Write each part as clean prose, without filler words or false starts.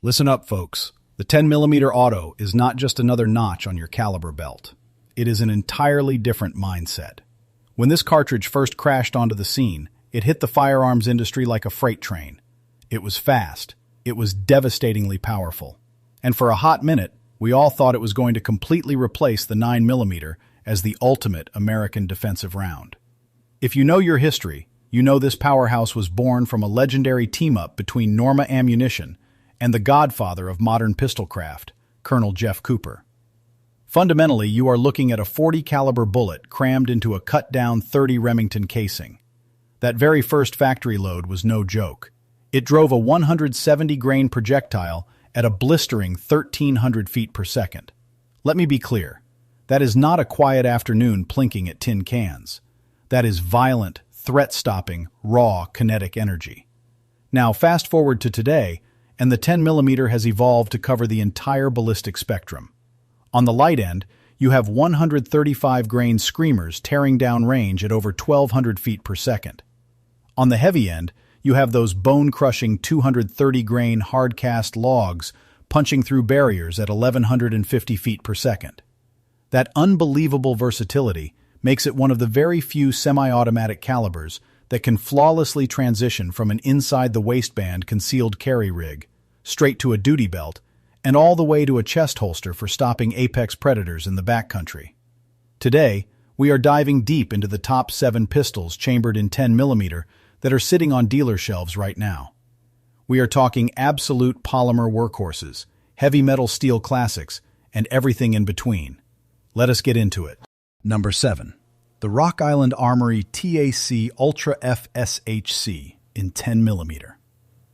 Listen up, folks. The 10mm auto is not just another notch on your caliber belt. It is an entirely different mindset. When this cartridge first crashed onto the scene, it hit the firearms industry like a freight train. It was fast. It was devastatingly powerful. And for a hot minute, we all thought it was going to completely replace the 9mm as the ultimate American defensive round. If you know your history, you know this powerhouse was born from a legendary team-up between Norma Ammunition and the godfather of modern pistol craft, Colonel Jeff Cooper. Fundamentally, you are looking at a .40 caliber bullet crammed into a cut-down .30 Remington casing. That very first factory load was no joke. It drove a 170-grain projectile at a blistering 1,300 feet per second. Let me be clear. That is not a quiet afternoon plinking at tin cans. That is violent, threat-stopping, raw kinetic energy. Now, fast forward to today, and the 10mm has evolved to cover the entire ballistic spectrum. On the light end, you have 135-grain screamers tearing down range at over 1,200 feet per second. On the heavy end, you have those bone-crushing 230-grain hard-cast logs punching through barriers at 1,150 feet per second. That unbelievable versatility makes it one of the very few semi-automatic calibers that can flawlessly transition from an inside-the-waistband concealed carry rig, straight to a duty belt, and all the way to a chest holster for stopping apex predators in the backcountry. Today, we are diving deep into the top 7 pistols chambered in 10mm that are sitting on dealer shelves right now. We are talking absolute polymer workhorses, heavy metal steel classics, and everything in between. Let us get into it. Number 7. The Rock Island Armory TAC Ultra FSHC in 10mm.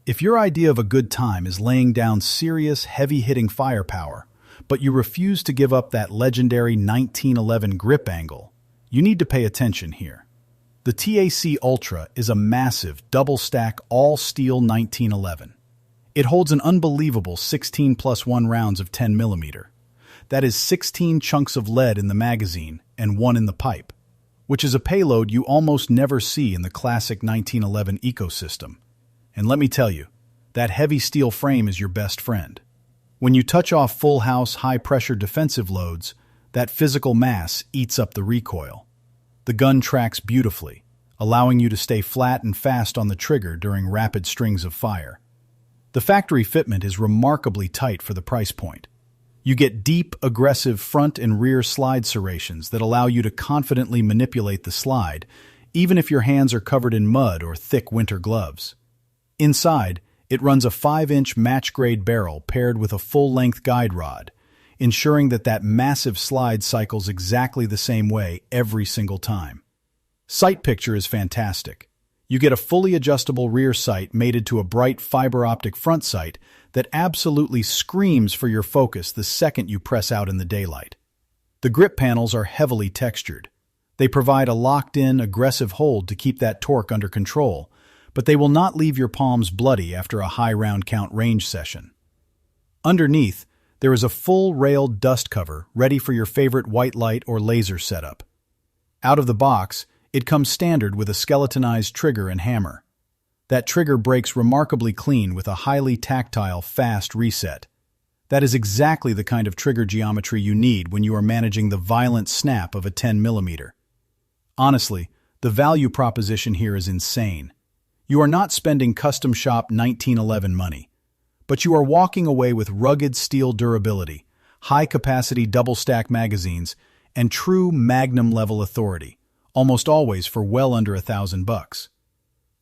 If your idea of a good time is laying down serious, heavy-hitting firepower, but you refuse to give up that legendary 1911 grip angle, you need to pay attention here. The TAC Ultra is a massive, double-stack, all-steel 1911. It holds an unbelievable 16+1 rounds of 10mm. That is 16 chunks of lead in the magazine and 1 in the pipe, which is a payload you almost never see in the classic 1911 ecosystem. And let me tell you, that heavy steel frame is your best friend. When you touch off full-house, high-pressure defensive loads, that physical mass eats up the recoil. The gun tracks beautifully, allowing you to stay flat and fast on the trigger during rapid strings of fire. The factory fitment is remarkably tight for the price point. You get deep, aggressive front and rear slide serrations that allow you to confidently manipulate the slide, even if your hands are covered in mud or thick winter gloves. Inside, it runs a 5-inch match-grade barrel paired with a full-length guide rod, ensuring that massive slide cycles exactly the same way every single time. Sight picture is fantastic. You get a fully adjustable rear sight mated to a bright fiber optic front sight that absolutely screams for your focus the second you press out in the daylight. The grip panels are heavily textured. They provide a locked-in, aggressive hold to keep that torque under control, but they will not leave your palms bloody after a high round count range session. Underneath, there is a full railed dust cover ready for your favorite white light or laser setup. Out of the box, it comes standard with a skeletonized trigger and hammer. That trigger breaks remarkably clean with a highly tactile, fast reset. That is exactly the kind of trigger geometry you need when you are managing the violent snap of a 10mm. Honestly, the value proposition here is insane. You are not spending custom shop 1911 money, but you are walking away with rugged steel durability, high-capacity double-stack magazines, and true magnum-level authority, almost always for well under $1,000.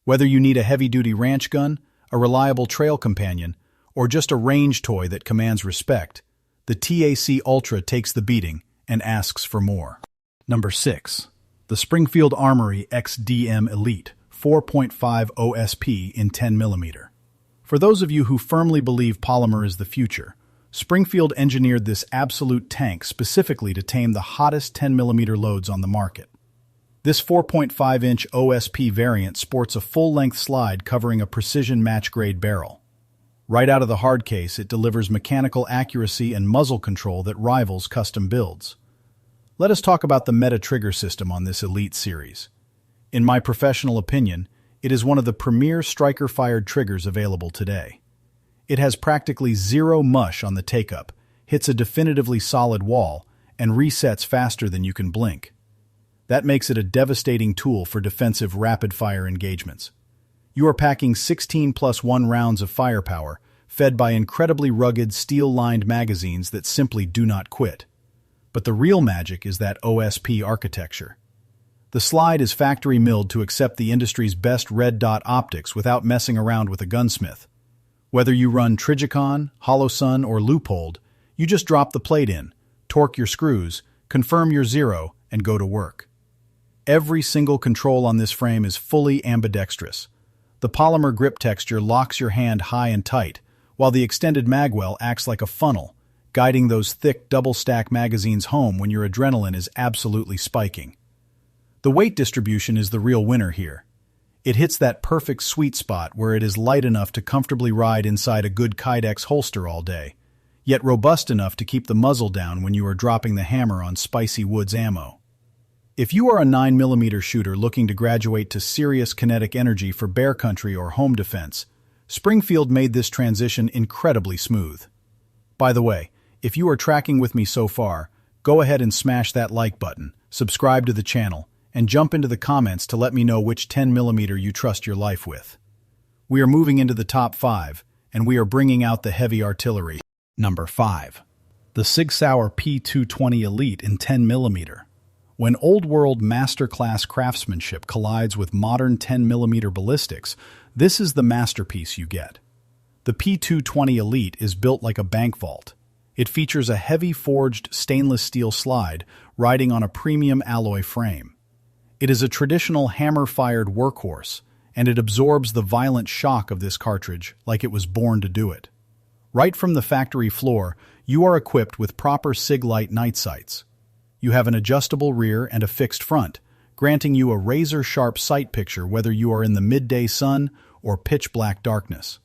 Whether you need a heavy-duty ranch gun, a reliable trail companion, or just a range toy that commands respect, the TAC Ultra takes the beating and asks for more. Number 6. The Springfield Armory XDM Elite 4.5 OSP in 10mm. For those of you who firmly believe polymer is the future, Springfield engineered this absolute tank specifically to tame the hottest 10mm loads on the market. This 4.5-inch OSP variant sports a full-length slide covering a precision match-grade barrel. Right out of the hard case, it delivers mechanical accuracy and muzzle control that rivals custom builds. Let us talk about the meta trigger system on this Elite series. In my professional opinion, it is one of the premier striker-fired triggers available today. It has practically zero mush on the take-up, hits a definitively solid wall, and resets faster than you can blink. That makes it a devastating tool for defensive rapid-fire engagements. You are packing 16+1 rounds of firepower, fed by incredibly rugged steel-lined magazines that simply do not quit. But the real magic is that OSP architecture. The slide is factory milled to accept the industry's best red dot optics without messing around with a gunsmith. Whether you run Trigicon, Holosun, or Loophole, you just drop the plate in, torque your screws, confirm your zero, and go to work. Every single control on this frame is fully ambidextrous. The polymer grip texture locks your hand high and tight, while the extended magwell acts like a funnel, guiding those thick double-stack magazines home when your adrenaline is absolutely spiking. The weight distribution is the real winner here. It hits that perfect sweet spot where it is light enough to comfortably ride inside a good Kydex holster all day, yet robust enough to keep the muzzle down when you are dropping the hammer on Spicy Woods ammo. If you are a 9mm shooter looking to graduate to serious kinetic energy for bear country or home defense, Springfield made this transition incredibly smooth. By the way, if you are tracking with me so far, go ahead and smash that like button, subscribe to the channel, and jump into the comments to let me know which 10mm you trust your life with. We are moving into the top 5, and we are bringing out the heavy artillery. Number 5. The SIG Sauer P220 Elite in 10mm. When old-world master-class craftsmanship collides with modern 10mm ballistics, this is the masterpiece you get. The P220 Elite is built like a bank vault. It features a heavy forged stainless steel slide riding on a premium alloy frame. It is a traditional hammer-fired workhorse, and it absorbs the violent shock of this cartridge like it was born to do it. Right from the factory floor, you are equipped with proper SIG-Light night sights. You have an adjustable rear and a fixed front, granting you a razor-sharp sight picture whether you are in the midday sun or pitch-black darkness.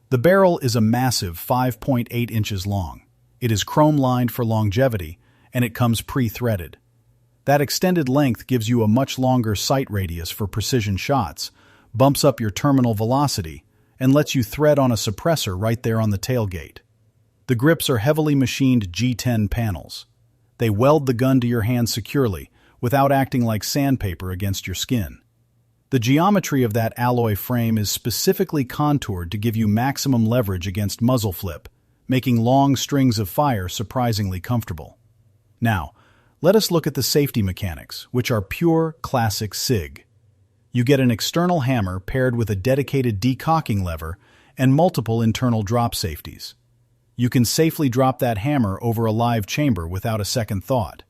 The barrel is a massive 5.8 inches long. It is chrome-lined for longevity, and it comes pre-threaded. That extended length gives you a much longer sight radius for precision shots, bumps up your terminal velocity, and lets you thread on a suppressor right there on the tailgate. The grips are heavily machined G10 panels. They weld the gun to your hand securely, without acting like sandpaper against your skin. The geometry of that alloy frame is specifically contoured to give you maximum leverage against muzzle flip, making long strings of fire surprisingly comfortable. Now, let us look at the safety mechanics, which are pure classic SIG. You get an external hammer paired with a dedicated decocking lever and multiple internal drop safeties. You can safely drop that hammer over a live chamber without a second thought.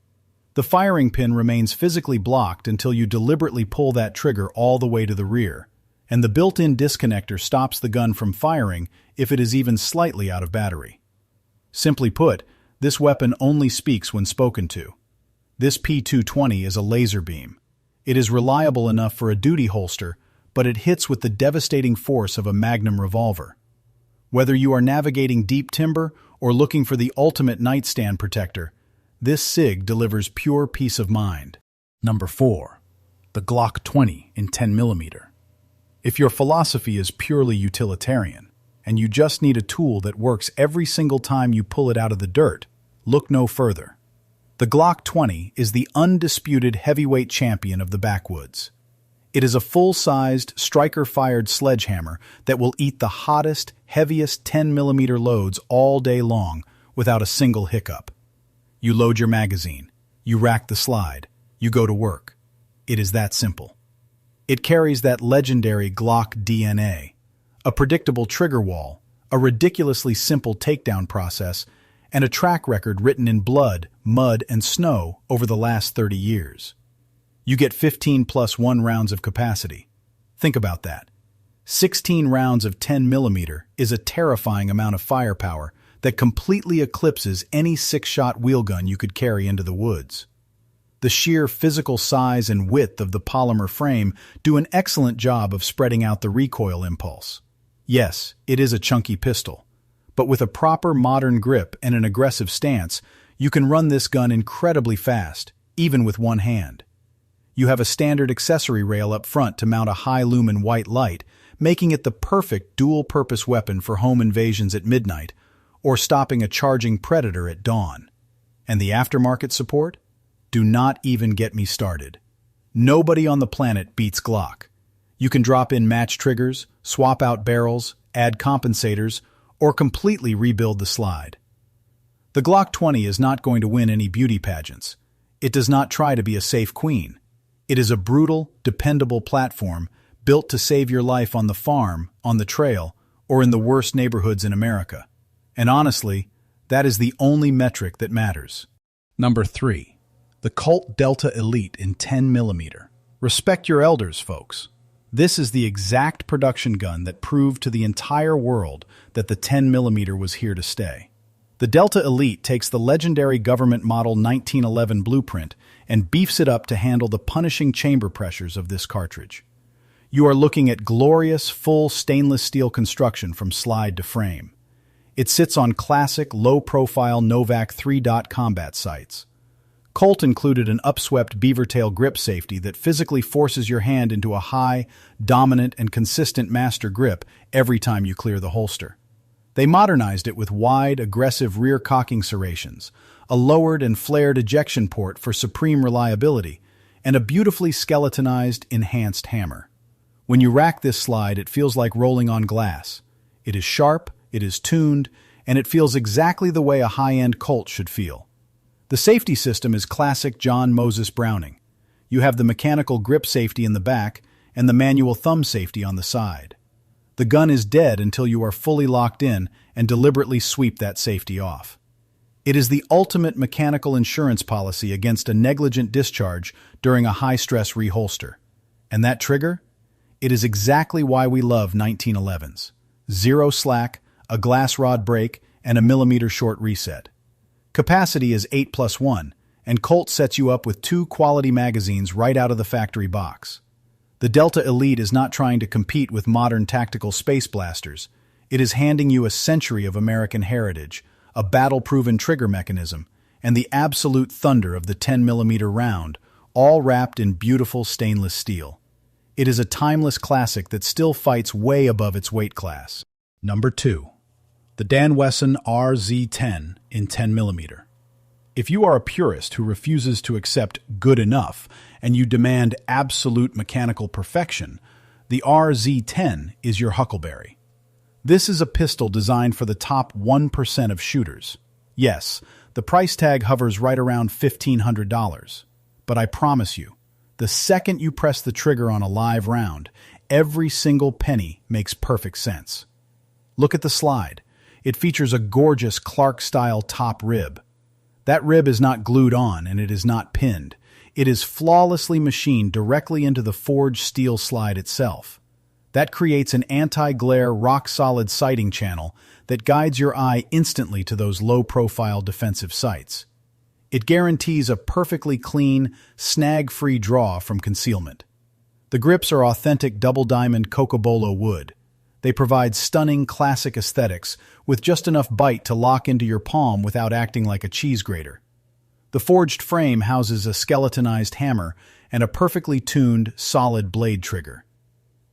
The firing pin remains physically blocked until you deliberately pull that trigger all the way to the rear, and the built-in disconnector stops the gun from firing if it is even slightly out of battery. Simply put, this weapon only speaks when spoken to. This P220 is a laser beam. It is reliable enough for a duty holster, but it hits with the devastating force of a Magnum revolver. Whether you are navigating deep timber or looking for the ultimate nightstand protector, this SIG delivers pure peace of mind. Number 4. The Glock 20 in 10mm. If your philosophy is purely utilitarian, and you just need a tool that works every single time you pull it out of the dirt, look no further. The Glock 20 is the undisputed heavyweight champion of the backwoods. It is a full-sized, striker-fired sledgehammer that will eat the hottest, heaviest 10mm loads all day long without a single hiccup. You load your magazine, you rack the slide, you go to work. It is that simple. It carries that legendary Glock DNA, a predictable trigger wall, a ridiculously simple takedown process, and a track record written in blood, mud, and snow over the last 30 years. You get 15+1 rounds of capacity. Think about that. 16 rounds of 10mm is a terrifying amount of firepower that completely eclipses any 6-shot wheel gun you could carry into the woods. The sheer physical size and width of the polymer frame do an excellent job of spreading out the recoil impulse. Yes, it is a chunky pistol, but with a proper modern grip and an aggressive stance, you can run this gun incredibly fast, even with one hand. You have a standard accessory rail up front to mount a high-lumen white light, making it the perfect dual-purpose weapon for home invasions at midnight or stopping a charging predator at dawn. And the aftermarket support? Do not even get me started. Nobody on the planet beats Glock. You can drop in match triggers, swap out barrels, add compensators, or completely rebuild the slide. The Glock 20 is not going to win any beauty pageants. It does not try to be a safe queen. It is a brutal, dependable platform built to save your life on the farm, on the trail, or in the worst neighborhoods in America. And honestly, that is the only metric that matters. Number 3. The Colt Delta Elite in 10mm. Respect your elders, folks. This is the exact production gun that proved to the entire world that the 10mm was here to stay. The Delta Elite takes the legendary government model 1911 blueprint and beefs it up to handle the punishing chamber pressures of this cartridge. You are looking at glorious, full stainless steel construction from slide to frame. It sits on classic, low-profile Novak 3-dot combat sights. Colt included an upswept beavertail grip safety that physically forces your hand into a high, dominant, and consistent master grip every time you clear the holster. They modernized it with wide, aggressive rear cocking serrations, a lowered and flared ejection port for supreme reliability, and a beautifully skeletonized, enhanced hammer. When you rack this slide, it feels like rolling on glass. It is sharp, it is tuned, and it feels exactly the way a high-end Colt should feel. The safety system is classic John Moses Browning. You have the mechanical grip safety in the back and the manual thumb safety on the side. The gun is dead until you are fully locked in and deliberately sweep that safety off. It is the ultimate mechanical insurance policy against a negligent discharge during a high-stress reholster. And that trigger? It is exactly why we love 1911s. Zero slack, a glass rod break, and a millimeter-short reset. Capacity is 8+1, and Colt sets you up with 2 quality magazines right out of the factory box. The Delta Elite is not trying to compete with modern tactical space blasters. It is handing you a century of American heritage, a battle-proven trigger mechanism, and the absolute thunder of the 10mm round, all wrapped in beautiful stainless steel. It is a timeless classic that still fights way above its weight class. Number 2. The Wesson RZ-10 in 10mm. If you are a purist who refuses to accept good enough and you demand absolute mechanical perfection, the RZ-10 is your huckleberry. This is a pistol designed for the top 1% of shooters. Yes, the price tag hovers right around $1,500. But I promise you, the second you press the trigger on a live round, every single penny makes perfect sense. Look at the slide. It features a gorgeous Clark-style top rib. That rib is not glued on and it is not pinned. It is flawlessly machined directly into the forged steel slide itself. That creates an anti-glare, rock-solid sighting channel that guides your eye instantly to those low-profile defensive sights. It guarantees a perfectly clean, snag-free draw from concealment. The grips are authentic double-diamond Cocobolo wood. They provide stunning, classic aesthetics with just enough bite to lock into your palm without acting like a cheese grater. The forged frame houses a skeletonized hammer and a perfectly tuned, solid blade trigger.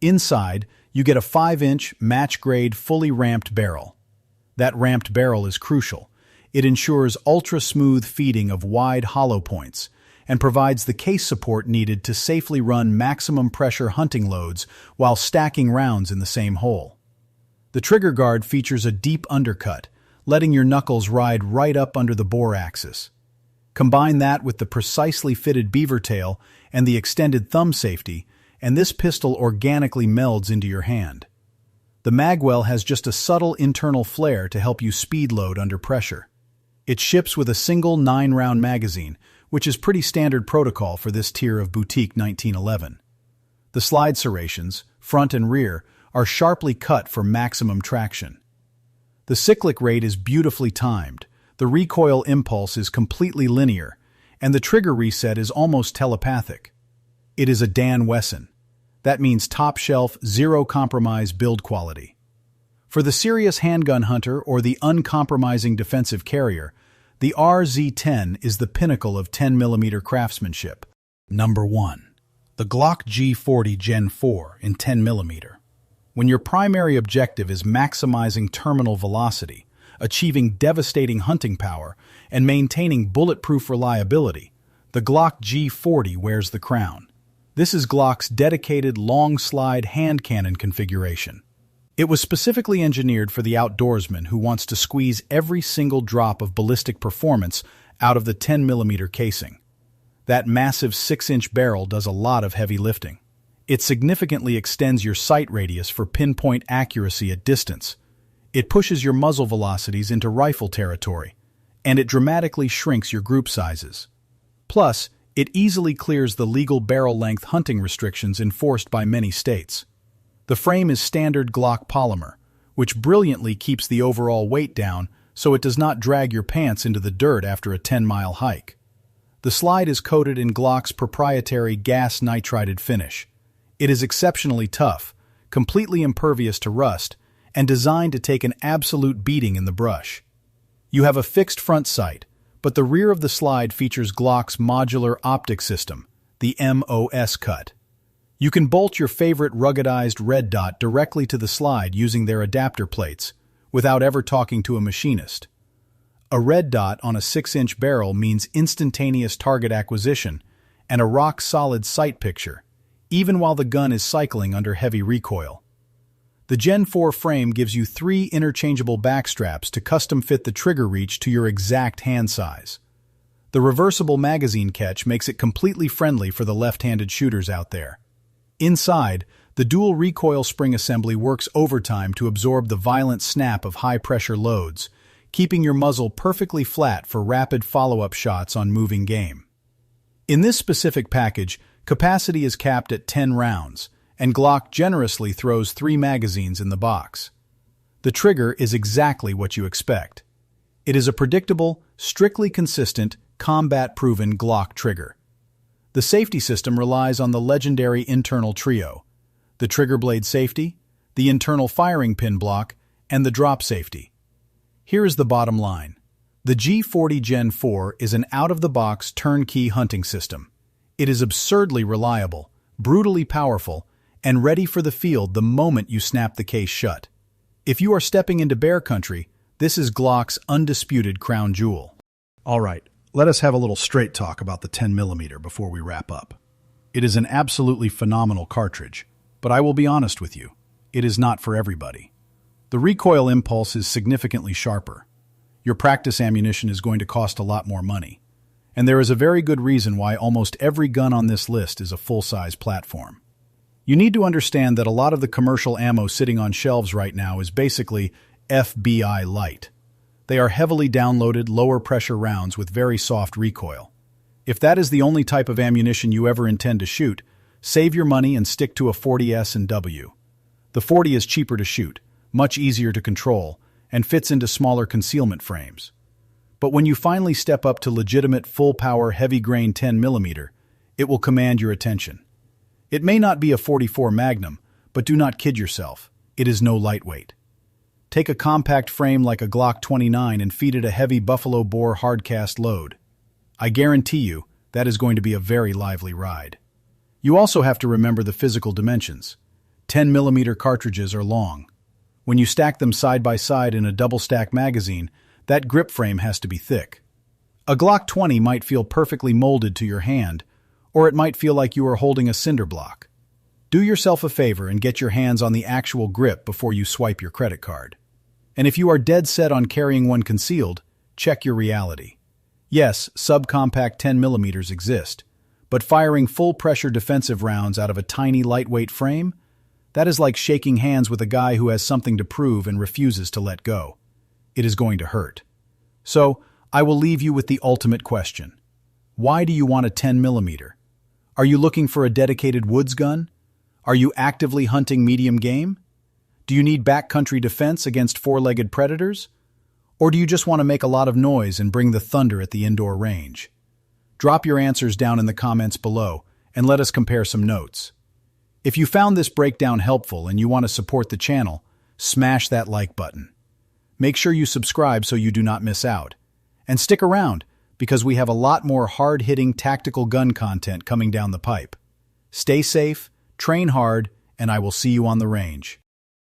Inside, you get a 5-inch, match-grade, fully ramped barrel. That ramped barrel is crucial. It ensures ultra-smooth feeding of wide hollow points and provides the case support needed to safely run maximum pressure hunting loads while stacking rounds in the same hole. The trigger guard features a deep undercut, letting your knuckles ride right up under the bore axis. Combine that with the precisely fitted beaver tail and the extended thumb safety, and this pistol organically melds into your hand. The magwell has just a subtle internal flare to help you speed load under pressure. It ships with a single 9-round magazine, which is pretty standard protocol for this tier of boutique 1911. The slide serrations, front and rear, are sharply cut for maximum traction. The cyclic rate is beautifully timed, the recoil impulse is completely linear, and the trigger reset is almost telepathic. It is a Dan Wesson. That means top-shelf, zero-compromise build quality. For the serious handgun hunter or the uncompromising defensive carrier, the RZ-10 is the pinnacle of 10mm craftsmanship. Number 1. The Glock G40 Gen 4 in 10mm. When your primary objective is maximizing terminal velocity, achieving devastating hunting power, and maintaining bulletproof reliability, the Glock G40 wears the crown. This is Glock's dedicated long-slide hand cannon configuration. It was specifically engineered for the outdoorsman who wants to squeeze every single drop of ballistic performance out of the 10mm casing. That massive 6-inch barrel does a lot of heavy lifting. It significantly extends your sight radius for pinpoint accuracy at distance. It pushes your muzzle velocities into rifle territory, and it dramatically shrinks your group sizes. Plus, it easily clears the legal barrel length hunting restrictions enforced by many states. The frame is standard Glock polymer, which brilliantly keeps the overall weight down so it does not drag your pants into the dirt after a 10-mile hike. The slide is coated in Glock's proprietary gas nitrided finish. It is exceptionally tough, completely impervious to rust, and designed to take an absolute beating in the brush. You have a fixed front sight, but the rear of the slide features Glock's modular optic system, the MOS cut. You can bolt your favorite ruggedized red dot directly to the slide using their adapter plates, without ever talking to a machinist. A red dot on a 6-inch barrel means instantaneous target acquisition and a rock-solid sight picture, even while the gun is cycling under heavy recoil. The Gen 4 frame gives you 3 interchangeable back straps to custom fit the trigger reach to your exact hand size. The reversible magazine catch makes it completely friendly for the left-handed shooters out there. Inside, the dual recoil spring assembly works overtime to absorb the violent snap of high-pressure loads, keeping your muzzle perfectly flat for rapid follow-up shots on moving game. In this specific package, capacity is capped at 10 rounds, and Glock generously throws 3 magazines in the box. The trigger is exactly what you expect. It is a predictable, strictly consistent, combat-proven Glock trigger. The safety system relies on the legendary internal trio: the trigger blade safety, the internal firing pin block, and the drop safety. Here is the bottom line. The G40 Gen 4 is an out-of-the-box turnkey hunting system. It is absurdly reliable, brutally powerful, and ready for the field the moment you snap the case shut. If you are stepping into bear country, this is Glock's undisputed crown jewel. All right, let us have a little straight talk about the 10mm before we wrap up. It is an absolutely phenomenal cartridge, but I will be honest with you, it is not for everybody. The recoil impulse is significantly sharper. Your practice ammunition is going to cost a lot more money. And there is a very good reason why almost every gun on this list is a full-size platform. You need to understand that a lot of the commercial ammo sitting on shelves right now is basically FBI light. They are heavily downloaded, lower-pressure rounds with very soft recoil. If that is the only type of ammunition you ever intend to shoot, save your money and stick to a 40S and W. The 40 is cheaper to shoot, much easier to control, and fits into smaller concealment frames. But when you finally step up to legitimate full-power heavy-grain 10mm, it will command your attention. It may not be a 44 Magnum, but do not kid yourself, it is no lightweight. Take a compact frame like a Glock 29 and feed it a heavy buffalo bore hardcast load. I guarantee you that is going to be a very lively ride. You also have to remember the physical dimensions. 10mm cartridges are long. When you stack them side by side in a double-stack magazine, that grip frame has to be thick. A Glock 20 might feel perfectly molded to your hand, or it might feel like you are holding a cinder block. Do yourself a favor and get your hands on the actual grip before you swipe your credit card. And if you are dead set on carrying one concealed, check your reality. Yes, subcompact 10mm exist, but firing full-pressure defensive rounds out of a tiny lightweight frame? That is like shaking hands with a guy who has something to prove and refuses to let go. It is going to hurt. So, I will leave you with the ultimate question. Why do you want a 10mm? Are you looking for a dedicated woods gun? Are you actively hunting medium game? Do you need backcountry defense against four-legged predators? Or do you just want to make a lot of noise and bring the thunder at the indoor range? Drop your answers down in the comments below and let us compare some notes. If you found this breakdown helpful and you want to support the channel, smash that like button. Make sure you subscribe so you do not miss out. And stick around, because we have a lot more hard-hitting tactical gun content coming down the pipe. Stay safe, train hard, and I will see you on the range.